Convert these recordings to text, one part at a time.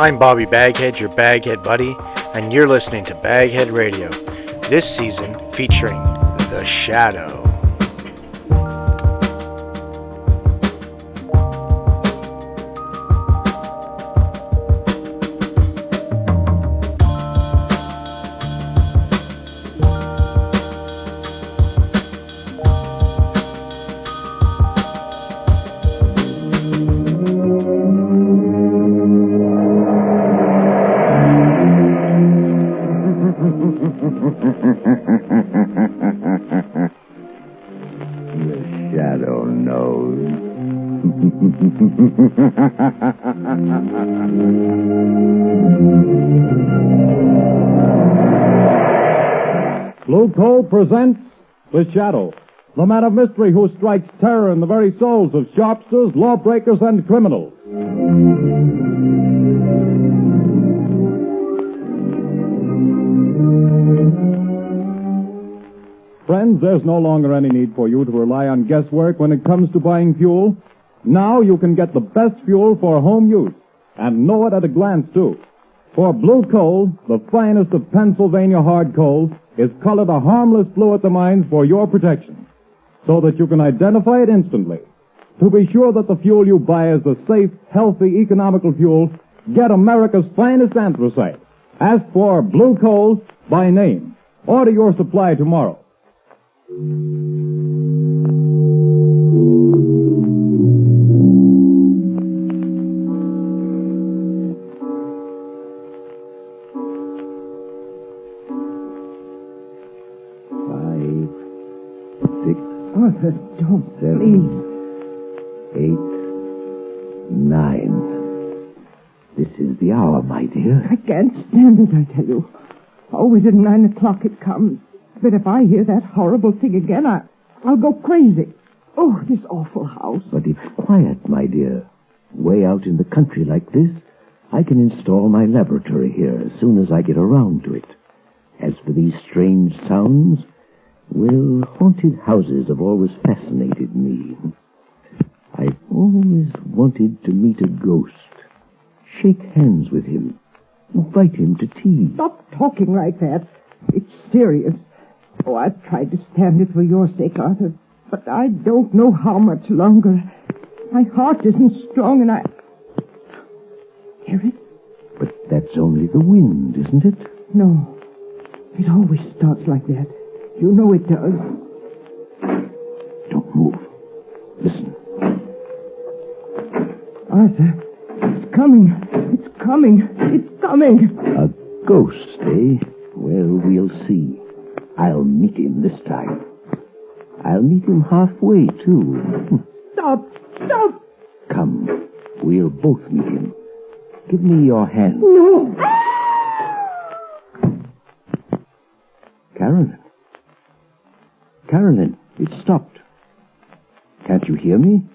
I'm Bobby Baghead, your Baghead buddy, and you're listening to BagHead Radio, this season featuring The Shadow. Blue Coal presents The Shadow, the man of mystery who strikes terror in the very souls of sharpsters, lawbreakers, and criminals. Friends, there's no longer any need for you to rely on guesswork when it comes to buying fuel. Now you can get the best fuel for home use, and know it at a glance, too. For Blue Coal, the finest of Pennsylvania hard coal, is colored a harmless blue at the mines for your protection, so that you can identify it instantly. To be sure that the fuel you buy is a safe, healthy, economical fuel, get America's finest anthracite. Ask for Blue Coal by name. Order your supply tomorrow. Arthur, don't, 7, please. 8, 9. This is the hour, my dear. I can't stand it, I tell you. Always at 9 o'clock it comes. But if I hear that horrible thing again, I'll go crazy. Oh, this awful house. But it's quiet, my dear. Way out in the country like this, I can install my laboratory here as soon as I get around to it. As for these strange sounds, well, haunted houses have always fascinated me. I've always wanted to meet a ghost, shake hands with him, invite him to tea. Stop talking like that. It's serious. Oh, I've tried to stand it for your sake, Arthur, but I don't know how much longer. My heart isn't strong, and I... Hear it? But that's only the wind, isn't it? No. It always starts like that. You know it does. Don't move. Listen. Arthur, it's coming. It's coming. It's coming. A ghost, eh? Well, we'll see. I'll meet him this time. I'll meet him halfway, too. Stop! Stop! Come. We'll both meet him. Give me your hand. No! Carolyn. Carolyn, it stopped. Can't you hear me?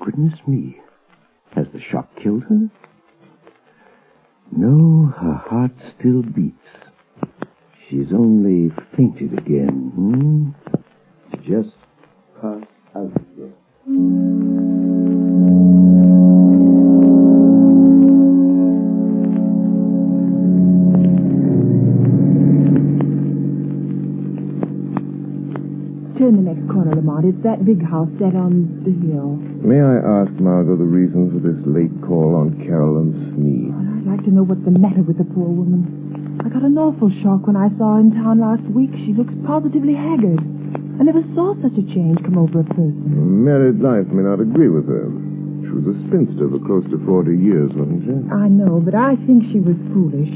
Goodness me. Has the shock killed her? No, her heart still beats. She's only fainted again. Just pass out here. Turn the next corner, Lamont. It's that big house set on the hill. May I ask, Margot, the reason for this late call on Carolyn's knee? Well, I'd like to know what's the matter with the poor woman. I got an awful shock when I saw her in town last week. She looks positively haggard. I never saw such a change come over a person. Married life may not agree with her. She was a spinster for close to 40 years, wasn't she? I know, but I think she was foolish.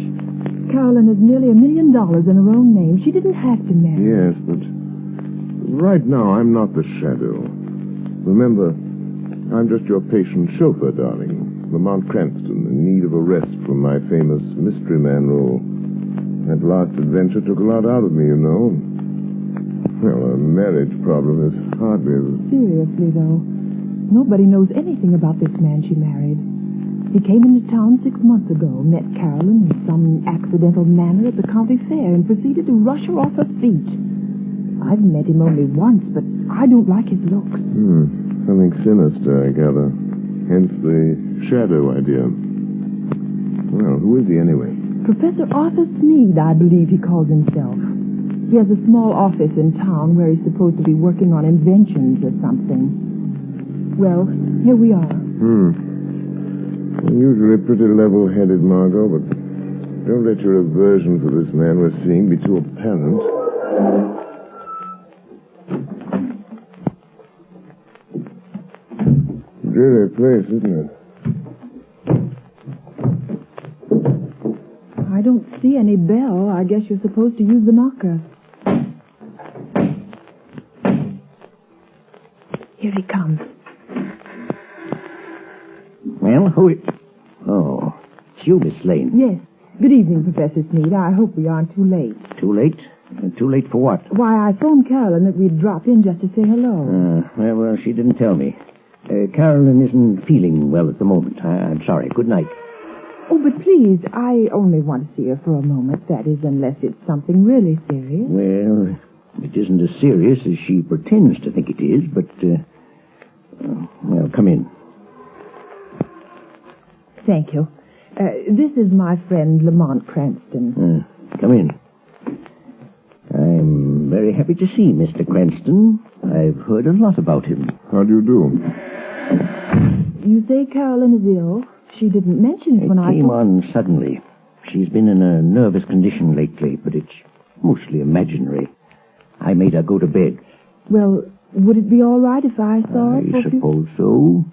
Carolyn has nearly $1 million in her own name. She didn't have to marry. Yes, but right now I'm not the Shadow. Remember, I'm just your patient chauffeur, darling. Lamont Cranston, in need of a rest from my famous mystery man role. That last adventure took a lot out of me, you know. Well, a marriage problem is hardly as... Seriously, though, nobody knows anything about this man she married. He came into town 6 months ago, met Carolyn in some accidental manner at the county fair, and proceeded to rush her off her feet. I've met him only once, but I don't like his looks. Something sinister, I gather. Hence the Shadow idea. Well, who is he anyway? Professor Arthur Sneed, I believe he calls himself. He has a small office in town where he's supposed to be working on inventions or something. Well, here we are. Usually pretty level-headed, Margot, but don't let your aversion for this man we're seeing be too apparent. Dreary place, isn't it? I don't see any bell. I guess you're supposed to use the knocker. Here he comes. Well, who is... Oh, it's you, Miss Lane. Yes. Good evening, Professor Sneed. I hope we aren't too late. Too late? Too late for what? Why, I phoned Carolyn that we'd drop in just to say hello. Well, she didn't tell me. Carolyn isn't feeling well at the moment. I'm sorry. Good night. Oh, but please, I only want to see her for a moment. That is, unless it's something really serious. Well, it isn't as serious as she pretends to think it is, but, well, come in. Thank you. This is my friend Lamont Cranston. Come in. I'm very happy to see Mr. Cranston. I've heard a lot about him. How do you do? You say Carolyn is ill? She didn't mention it when I... It came on suddenly. She's been in a nervous condition lately, but it's mostly imaginary. I made her go to bed. Well, would it be all right if I saw her? I suppose so.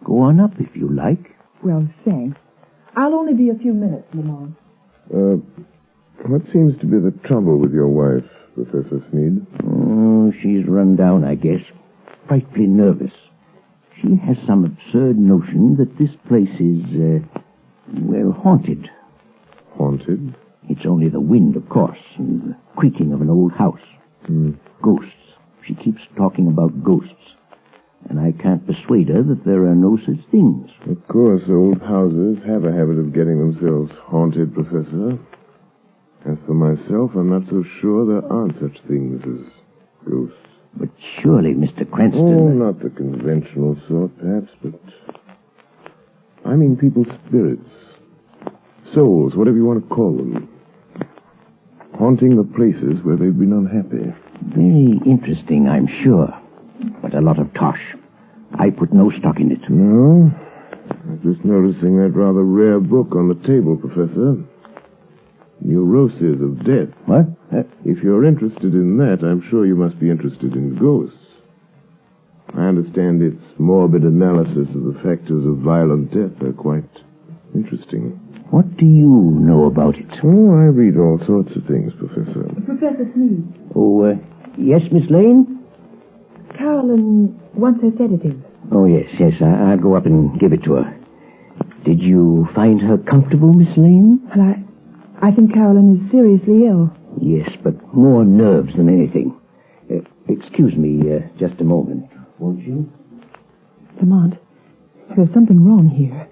Go on up if you like. Well, thanks. I'll only be a few minutes, Lamont. What seems to be the trouble with your wife, Professor Sneed? Oh, she's run down, I guess. Frightfully nervous. She has some absurd notion that this place is, well, haunted. Haunted? It's only the wind, of course, and the creaking of an old house. Ghosts. She keeps talking about ghosts. And I can't persuade her that there are no such things. Of course, old houses have a habit of getting themselves haunted, Professor. As for myself, I'm not so sure there aren't such things as ghosts. But surely, Mr. Cranston... Oh, not the conventional sort, perhaps, but... I mean people's spirits. Souls, whatever you want to call them. Haunting the places where they've been unhappy. Very interesting, I'm sure. But a lot of tosh. I put no stock in it. No? I'm just noticing that rather rare book on the table, Professor. Neuroses of Death. What? If you're interested in that, I'm sure you must be interested in ghosts. I understand its morbid analysis of the factors of violent death are quite interesting. What do you know about it? Oh, I read all sorts of things, Professor. Professor Sneed. Oh, yes, Miss Lane? Carolyn wants her sedative. Oh, yes. I'll go up and give it to her. Did you find her comfortable, Miss Lane? Well, I think Carolyn is seriously ill. Yes, but more nerves than anything. Excuse me just a moment, won't you? Lamont, there's something wrong here.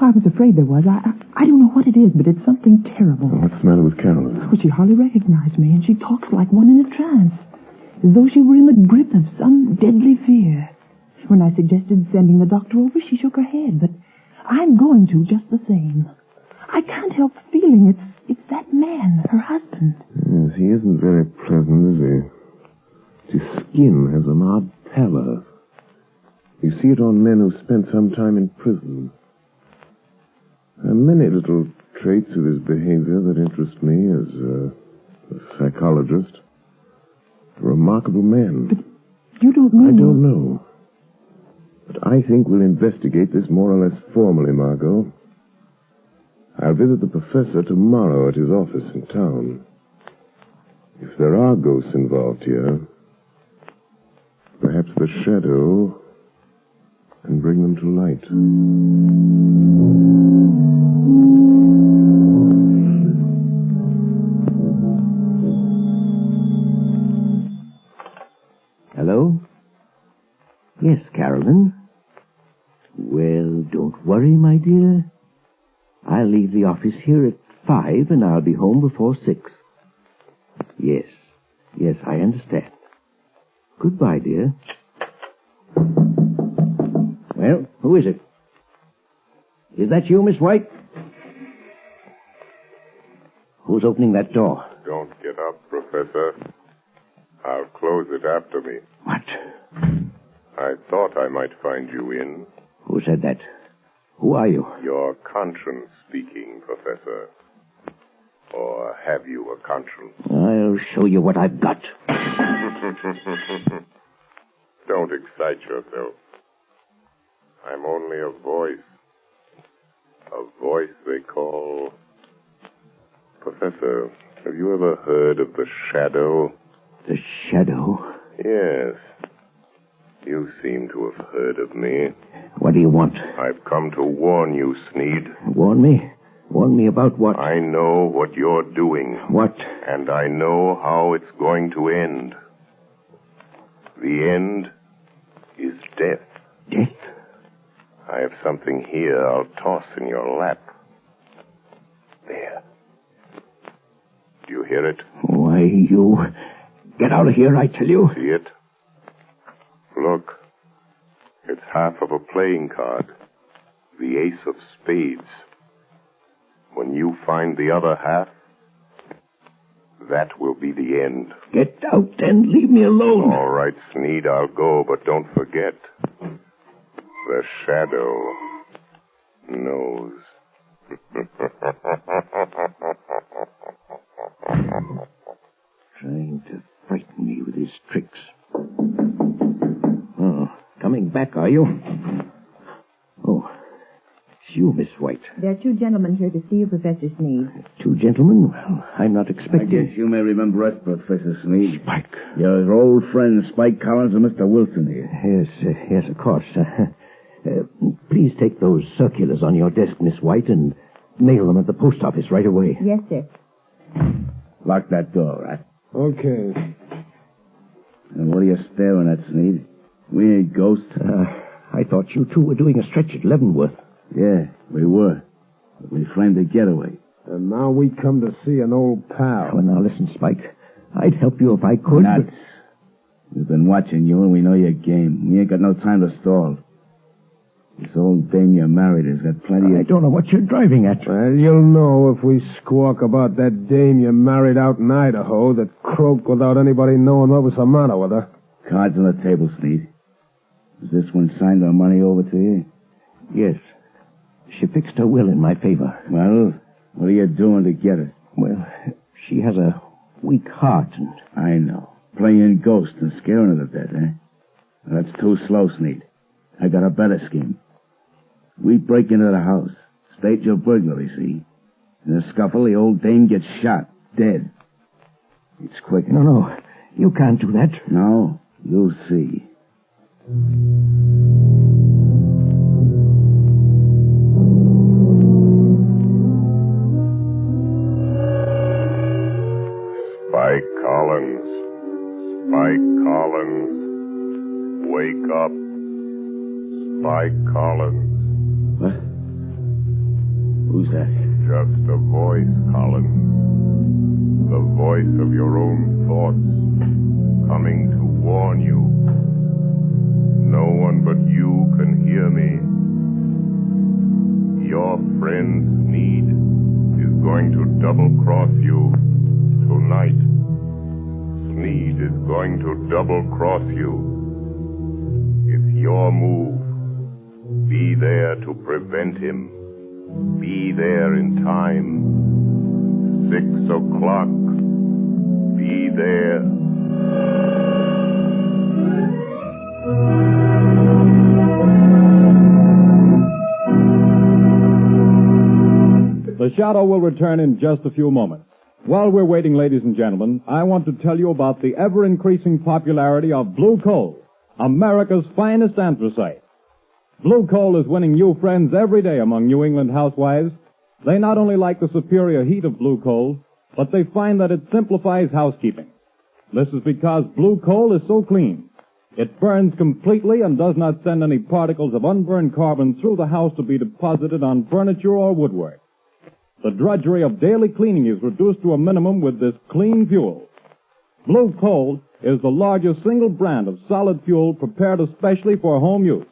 I was afraid there was. I don't know what it is, but it's something terrible. What's the matter with Carolyn? Well, she hardly recognized me, and she talks like one in a trance, as though she were in the grip of some deadly fear. When I suggested sending the doctor over, she shook her head, but I'm going to just the same. I can't help feeling it's that man, her husband. Yes, he isn't very pleasant, is he? His skin has an odd pallor. You see it on men who've spent some time in prison. There are many little traits of his behavior that interest me as a psychologist. A remarkable man. But you don't mean... I don't know. But I think we'll investigate this more or less formally, Margot. I'll visit the professor tomorrow at his office in town. If there are ghosts involved here, perhaps the shadow can bring them to light. Hello? Yes, Carolyn. Well, don't worry, my dear. I'll leave the office here at 5, and I'll be home before 6. Yes, I understand. Goodbye, dear. Well, who is it? Is that you, Miss White? Who's opening that door? Don't get up, Professor. I'll close it after me. What? I thought I might find you in. Who said that? Who are you? Your conscience speaking, Professor. Or have you a conscience? I'll show you what I've got. Don't excite yourself. I'm only a voice. A voice they call... Professor, have you ever heard of the shadow? The shadow? Yes. You seem to have heard of me. What do you want? I've come to warn you, Sneed. Warn me? Warn me about what? I know what you're doing. What? And I know how it's going to end. The end is death. Death? I have something here I'll toss in your lap. There. Do you hear it? Why, you... Get out of here, I tell you. See it? Look. It's half of a playing card. The ace of spades. When you find the other half, that will be the end. Get out and leave me alone. All right, Sneed, I'll go, but don't forget. The shadow knows. Trying to frighten me with his tricks. Oh, coming back, are you? Oh, it's you, Miss White. There are two gentlemen here to see you, Professor Sneed. Two gentlemen? Well, I'm not I expecting... guess you may remember us, Professor Sneed. Spike. Your old friends, Spike Collins and Mr. Wilson here. Yes, of course. Please take those circulars on your desk, Miss White, and mail them at the post office right away. Yes, sir. Lock that door, right? Okay. And what are you staring at, Sneed? We ain't ghosts. I thought you two were doing a stretch at Leavenworth. Yeah, we were. But we framed a getaway. And now we come to see an old pal. Well, now listen, Spike. I'd help you if I could. Nuts. We've been watching you, and we know your game. We ain't got no time to stall. This old dame you married has got plenty I of... don't know what you're driving at. Well, you'll know if we squawk about that dame you married out in Idaho that croaked without anybody knowing what was the matter with her. Cards on the table, Sneed. Is this one signed our money over to you? Yes. She fixed her will in my favor. Well, what are you doing to get it? Well, she has a weak heart, and... I know. Playing ghost and scaring her to death, eh? Well, that's too slow, Sneed. I got a better scheme. We break into the house. Stage a burglary, see? In a scuffle, the old dame gets shot. Dead. It's quick. No. You can't do that. No? You'll see. Spike Collins. Spike Collins. Wake up. Spike Collins. What? Who's that? Just a voice, Collins. The voice of your own thoughts, coming to warn you. No one but you can hear me. Your friend Sneed is going to double-cross you tonight. Sneed is going to double-cross you. It's your move. Be there to prevent him. Be there in time. 6 o'clock. Be there. The Shadow will return in just a few moments. While we're waiting, ladies and gentlemen, I want to tell you about the ever-increasing popularity of Blue Coal, America's finest anthracite. Blue Coal is winning new friends every day among New England housewives. They not only like the superior heat of Blue Coal, but they find that it simplifies housekeeping. This is because Blue Coal is so clean. It burns completely and does not send any particles of unburned carbon through the house to be deposited on furniture or woodwork. The drudgery of daily cleaning is reduced to a minimum with this clean fuel. Blue Coal is the largest single brand of solid fuel prepared especially for home use.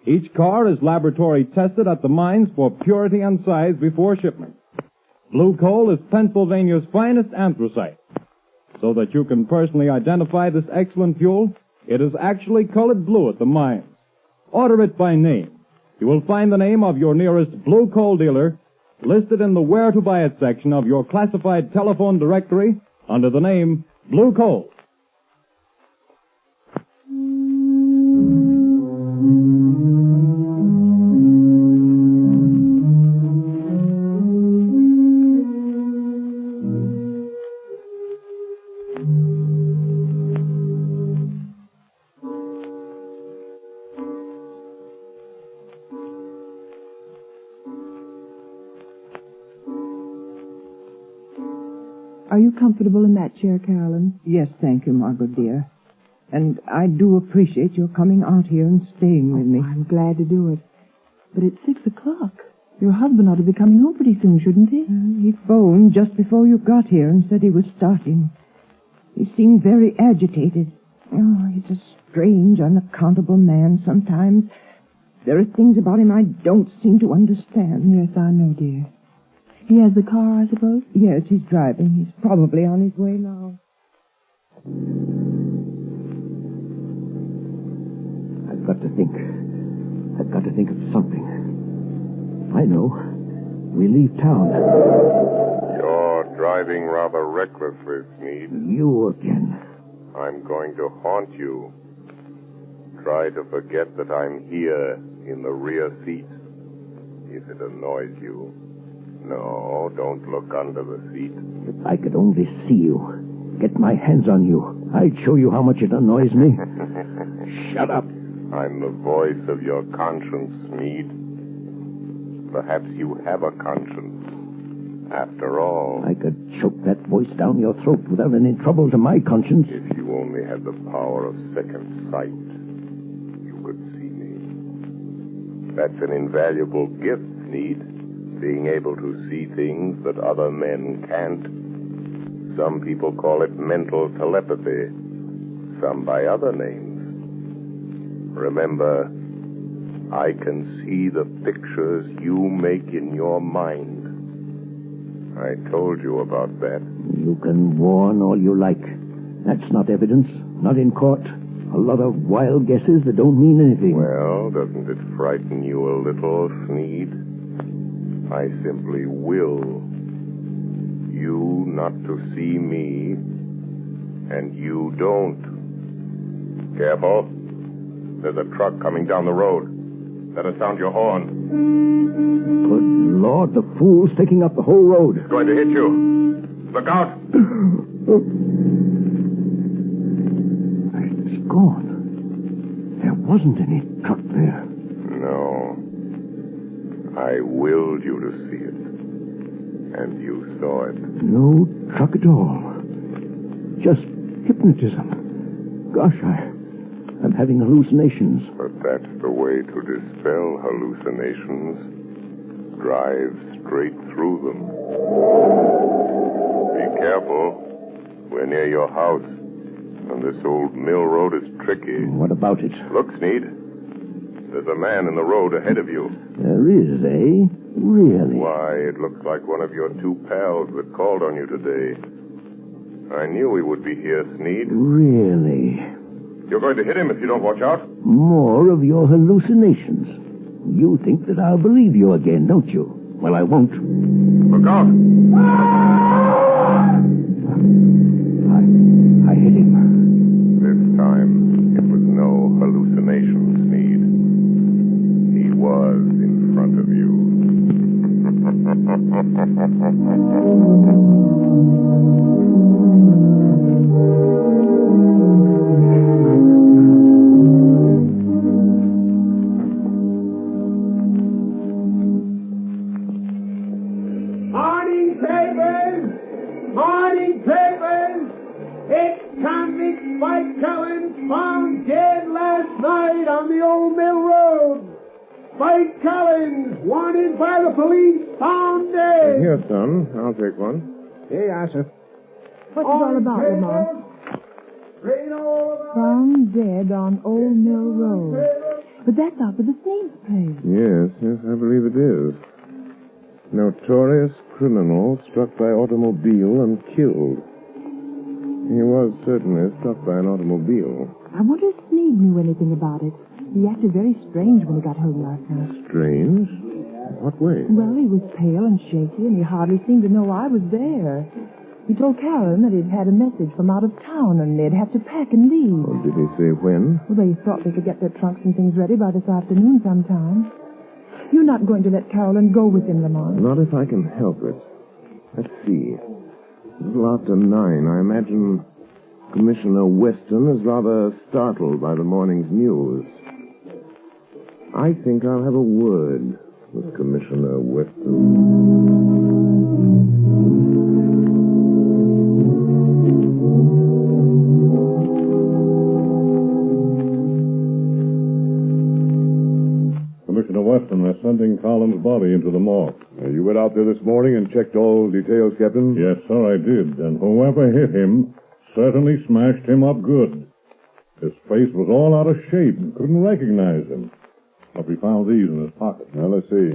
Each car is laboratory tested at the mines for purity and size before shipment. Blue coal is Pennsylvania's finest anthracite. So that you can personally identify this excellent fuel, it is actually colored blue at the mines. Order it by name. You will find the name of your nearest blue coal dealer listed in the Where to Buy It section of your classified telephone directory under the name Blue Coal. Are you comfortable in that chair, Carolyn? Yes, thank you, Margot, dear. And I do appreciate your coming out here and staying with me. I'm glad to do it. But it's 6 o'clock. Your husband ought to be coming home pretty soon, shouldn't he? He phoned just before you got here and said he was starting. He seemed very agitated. Oh, he's a strange, unaccountable man sometimes. There are things about him I don't seem to understand. Yes, I know, dear. He has the car, I suppose? Yes, he's driving. He's probably on his way now. I've got to think. I've got to think of something. I know. We leave town. You're driving rather recklessly, Sneed. You again. I'm going to haunt you. Try to forget that I'm here in the rear seat, if it annoys you. No, don't look under the seat. If I could only see you, get my hands on you, I'd show you how much it annoys me. Shut up. I'm the voice of your conscience, Sneed. Perhaps you have a conscience. After all, I could choke that voice down your throat without any trouble to my conscience. if you only had the power of second sight, you could see me. That's an invaluable gift, Sneed. Being able to see things that other men can't. Some people call it mental telepathy, some by other names. Remember, I can see the pictures you make in your mind. I told you about that. You can warn all you like. That's not evidence, not in court. A lot of wild guesses that don't mean anything. Well, doesn't it frighten you a little, Sneed? I simply will you not to see me, and you don't. Careful. There's a truck coming down the road. Better sound your horn. Good Lord, the fool's taking up the whole road. It's going to hit you. Look out. It's gone. There wasn't any truck there. No. I willed you to see it. And you saw it. No truck at all. Just hypnotism. Gosh, I'm having hallucinations. But that's the way to dispel hallucinations. Drive straight through them. Be careful. We're near your house. And this old mill road is tricky. What about it? Look, Sneed. There's a man in the road ahead of you. There is, eh? Really? Why, it looks like one of your two pals that called on you today. I knew he would be here, Sneed. Really? You're going to hit him if you don't watch out. More of your hallucinations. You think that I'll believe you again, don't you? Well, I won't. Look out. I hit him. This time, it was no hallucination, Sneed. He was in front of you. Morning papers! Morning papers! It's convict Spike Cullen found dead last night on the old mill road. Spike Cullen, wanted by the police, found dead. Here, son. I'll take one. Hey, Asher. What's it all about, Lamont? Found dead on Old Mill Road. But that's out for the Sneed's place. Yes, I believe it is. Notorious criminal struck by automobile and killed. He was certainly struck by an automobile. I wonder if Sneed knew anything about it. He acted very strange when he got home last night. Strange? What way? Well, he was pale and shaky, and he hardly seemed to know I was there. He told Carolyn that he'd had a message from out of town, and they'd have to pack and leave. Oh, did he say when? Well, they thought they could get their trunks and things ready by this afternoon sometime. You're not going to let Carolyn go with him, Lamont? Not if I can help it. Let's see. A little after 9. I imagine Commissioner Weston is rather startled by the morning's news. I think I'll have a word with Commissioner Weston. Commissioner Weston, they're sending Collins' body into the morgue. You went out there this morning and checked all details, Captain? Yes, sir, I did. And whoever hit him certainly smashed him up good. His face was all out of shape and couldn't recognize him. But we found these in his pocket. Now, let's see.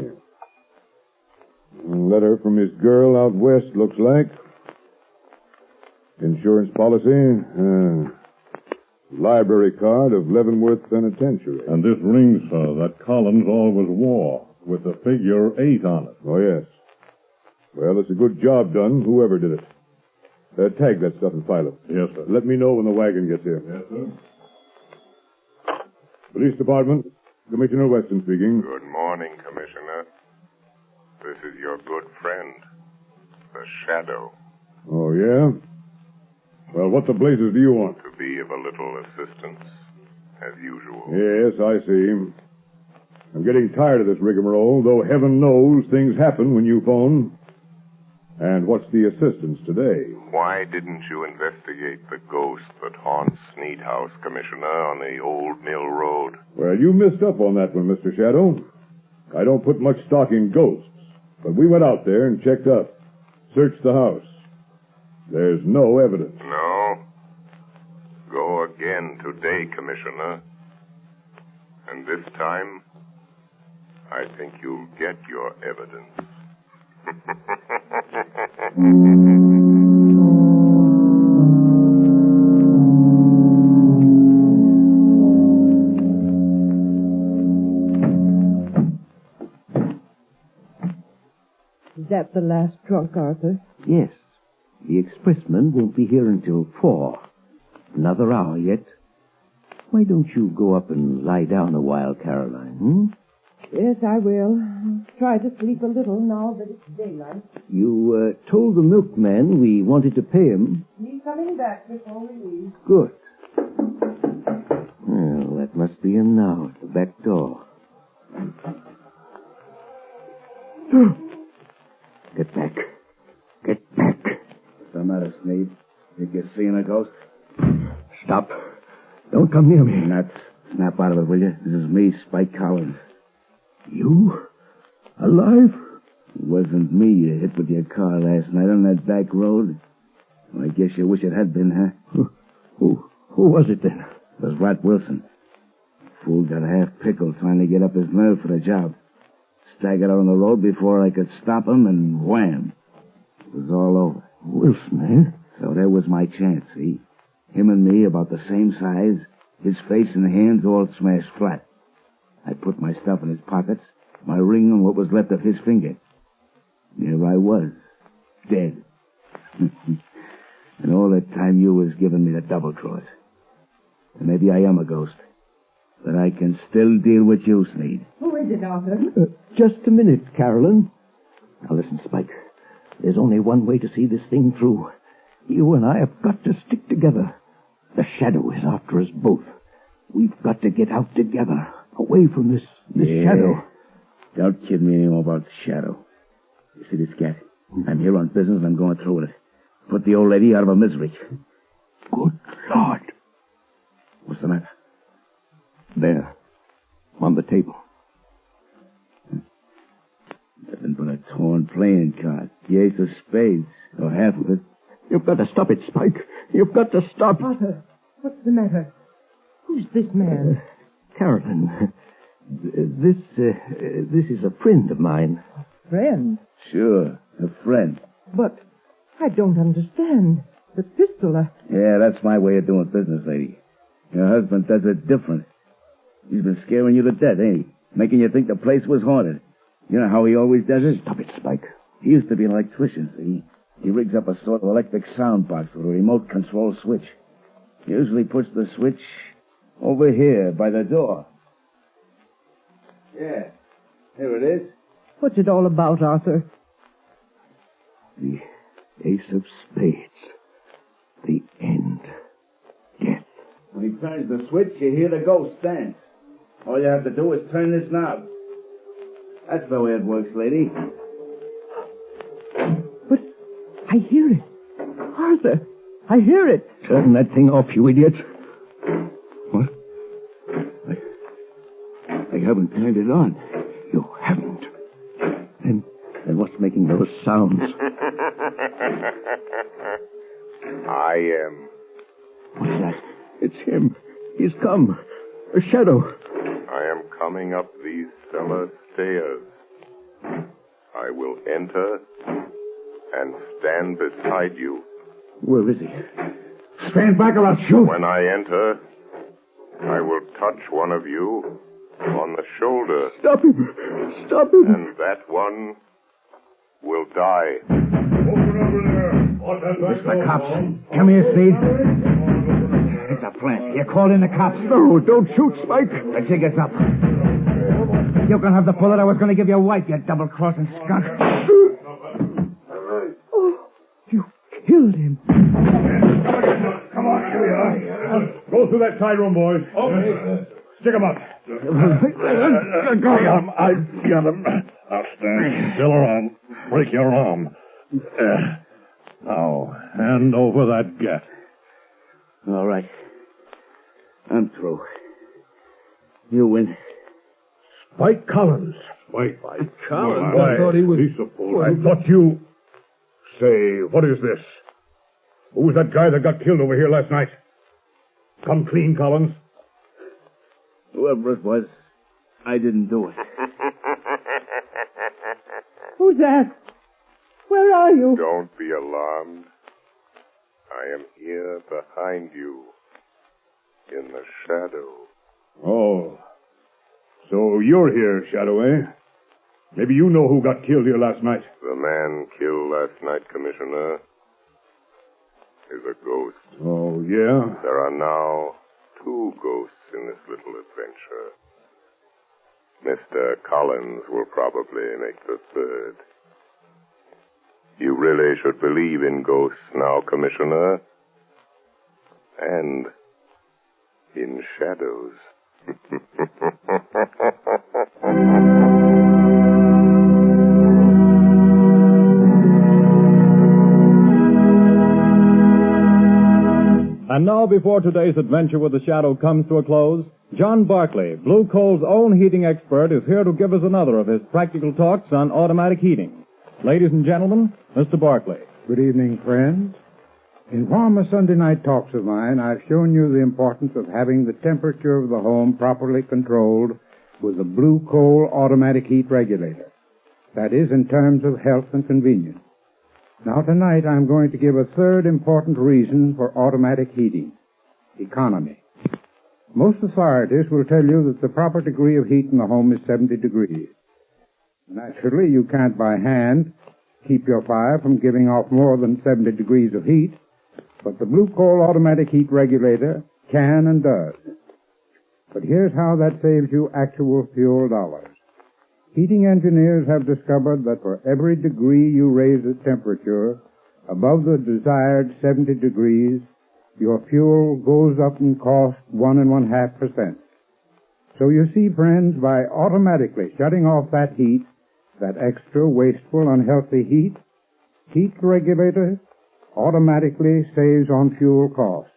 A letter from his girl out west, looks like. Insurance policy. Library card of Leavenworth Penitentiary. And this ring, sir, that Collins always wore, with the figure 8 on it. Oh, yes. Well, it's a good job done, whoever did it. Tag that stuff and file it. Yes, sir. Let me know when the wagon gets here. Yes, sir. Police Department, Commissioner Weston speaking. Good morning, Commissioner. This is your good friend, the Shadow. Oh, yeah? Well, what the blazes do you want? To be of a little assistance, as usual. Yes, I see. I'm getting tired of this rigmarole, though heaven knows things happen when you phone. And what's the assistance today? Why didn't you investigate the ghost that haunts Sneed House, Commissioner, on the Old Mill Road? Well, you missed up on that one, Mr. Shadow. I don't put much stock in ghosts, but we went out there and checked up, searched the house. There's no evidence. No. Go again today, Commissioner. And this time, I think you'll get your evidence. Is that the last trunk, Arthur? Yes. The expressman won't be here until 4. Another hour yet. Why don't you go up and lie down a while, Caroline, Yes, I will. I'll try to sleep a little now that it's daylight. You told the milkman we wanted to pay him. He's coming back before we leave. Good. Well, that must be him now at the back door. Get back. Get back. What's the matter, Sneed? Think you're seeing a ghost? Stop. Don't come near me. Nuts. Snap out of it, will you? This is me, Spike Collins. You? Alive? It wasn't me you hit with your car last night on that back road. Well, I guess you wish it had been, huh? Who was it then? It was Rat Wilson. Fool got a half pickle trying to get up his nerve for the job. Staggered out on the road before I could stop him, and wham! It was all over. Wilson, eh? So there was my chance, see? Him and me about the same size, his face and hands all smashed flat. I put my stuff in his pockets, my ring and what was left of his finger. There I was, dead. And all that time you was giving me the double cross. And maybe I am a ghost, but I can still deal with you, Sneed. Who is it, Arthur? Just a minute, Carolyn. Now listen, Spike. There's only one way to see this thing through. You and I have got to stick together. The Shadow is after us both. We've got to get out together, away from this Shadow. Don't kid me anymore about the Shadow. You see this cat? I'm here on business and I'm going through with it. Put the old lady out of her misery. Good Lord. What's the matter? There. On the table. Nothing but a torn playing card. The ace of spades, or half of it. You've got to stop it, Spike. You've got to stop. Arthur, what's the matter? Who's this man? Carolyn, this is a friend of mine. Friend? Sure, a friend. But I don't understand. The pistol, Yeah, that's my way of doing business, lady. Your husband does it different. He's been scaring you to death, ain't he? Making you think the place was haunted. You know how he always does it? Stop it, Spike. He used to be an electrician, see? He rigs up a sort of electric sound box with a remote control switch. He usually puts the switch over here by the door. Yeah, here it is. what's it all about, Arthur? The ace of spades. The end. Death. When he turns the switch, you hear the ghost dance. All you have to do is turn this knob. That's the way it works, lady. But I hear it. Arthur, I hear it. Turn that thing off, you idiot. What? I haven't turned it on. You haven't. Then what's making those sounds? I am. What's that? It's him. He's come. A shadow. I am coming up these cellar stairs. I will enter and stand beside you. Where is he? Stand back or I'll shoot. When I enter, I will touch one of you on the shoulder. Stop him. Stop him. And that one will die. Open over there. It's the cops. Come here, Speed. It's a plant. You called in the cops. No, don't shoot, Spike. The jig is up. You can have the bullet I was going to give your wife, you double-crossing skunk. Oh, you killed him. Come on, here we are. Go through that side room, boys. Okay. Stick him up. I got him. Now stand still around. Break your arm. Now, hand over that gat. All right. I'm through. You win. Spike Collins. Spike Collins? I thought he was... He's a fool. I thought you... Say, what is this? Who was that guy that got killed over here last night? Come clean, Collins. Whoever it was, I didn't do it. Who's that? Where are you? Don't be alarmed. I am here behind you, in the shadow. Oh. So you're here, Shadow, eh? Maybe you know who got killed here last night. The man killed last night, Commissioner, is a ghost. Oh, yeah? There are now 2 ghosts in this little adventure. Mr. Collins will probably make the 3rd. You really should believe in ghosts now, Commissioner. And in shadows. And now, before today's adventure with the Shadow comes to a close, John Barclay, Blue Coal's own heating expert, is here to give us another of his practical talks on automatic heating. Ladies and gentlemen, Mr. Barclay. Good evening, friends. In former Sunday night talks of mine, I've shown you the importance of having the temperature of the home properly controlled with a Blue Coal automatic heat regulator. That is, in terms of health and convenience. Now, tonight, I'm going to give a third important reason for automatic heating: economy. Most authorities will tell you that the proper degree of heat in the home is 70 degrees. Naturally, you can't by hand keep your fire from giving off more than 70 degrees of heat, but the Blue Coal automatic heat regulator can and does. But here's how that saves you actual fuel dollars. Heating engineers have discovered that for every degree you raise the temperature above the desired 70 degrees, your fuel goes up in cost 1.5%. So you see, friends, by automatically shutting off that heat, that extra, wasteful, unhealthy heat regulator automatically saves on fuel costs.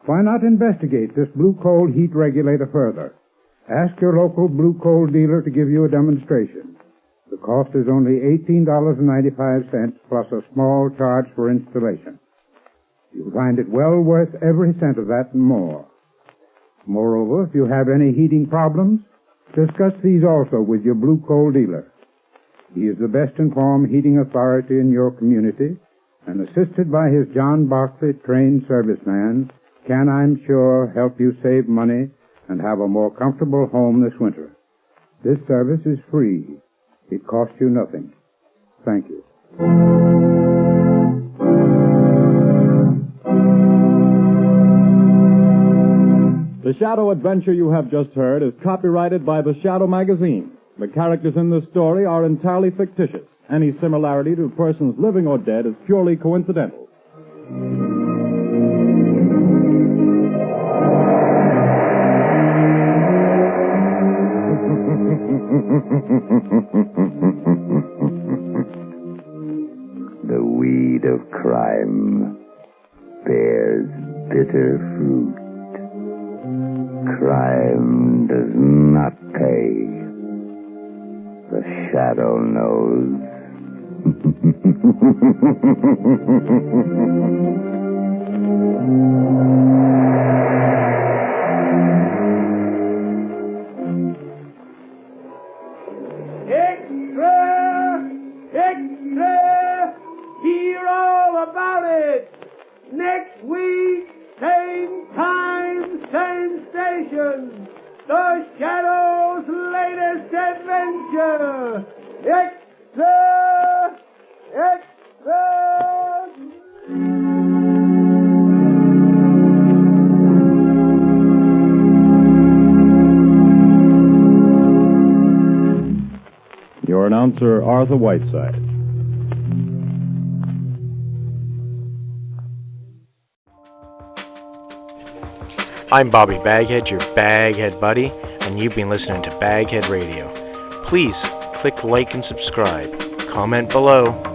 Why not investigate this Blue Coal heat regulator further? Ask your local Blue Coal dealer to give you a demonstration. The cost is only $18.95 plus a small charge for installation. You'll find it well worth every cent of that and more. Moreover, if you have any heating problems, discuss these also with your Blue Coal dealer. He is the best informed heating authority in your community, and assisted by his John Barclay trained serviceman, can, I'm sure, help you save money and have a more comfortable home this winter. This service is free. It costs you nothing. Thank you. The Shadow adventure you have just heard is copyrighted by the Shadow magazine. The characters in this story are entirely fictitious. Any similarity to persons living or dead is purely coincidental. The weed of crime bears bitter fruit. Crime does not pay. The Shadow knows. Extra! Extra! Hear all about it! Next week, same time, same station. The Shadow's latest adventure. Extra! Extra! Your announcer, Arthur Whiteside. I'm Bobby Baghead, your Baghead buddy, and you've been listening to BagHead Radio. Please click like and subscribe. Comment below.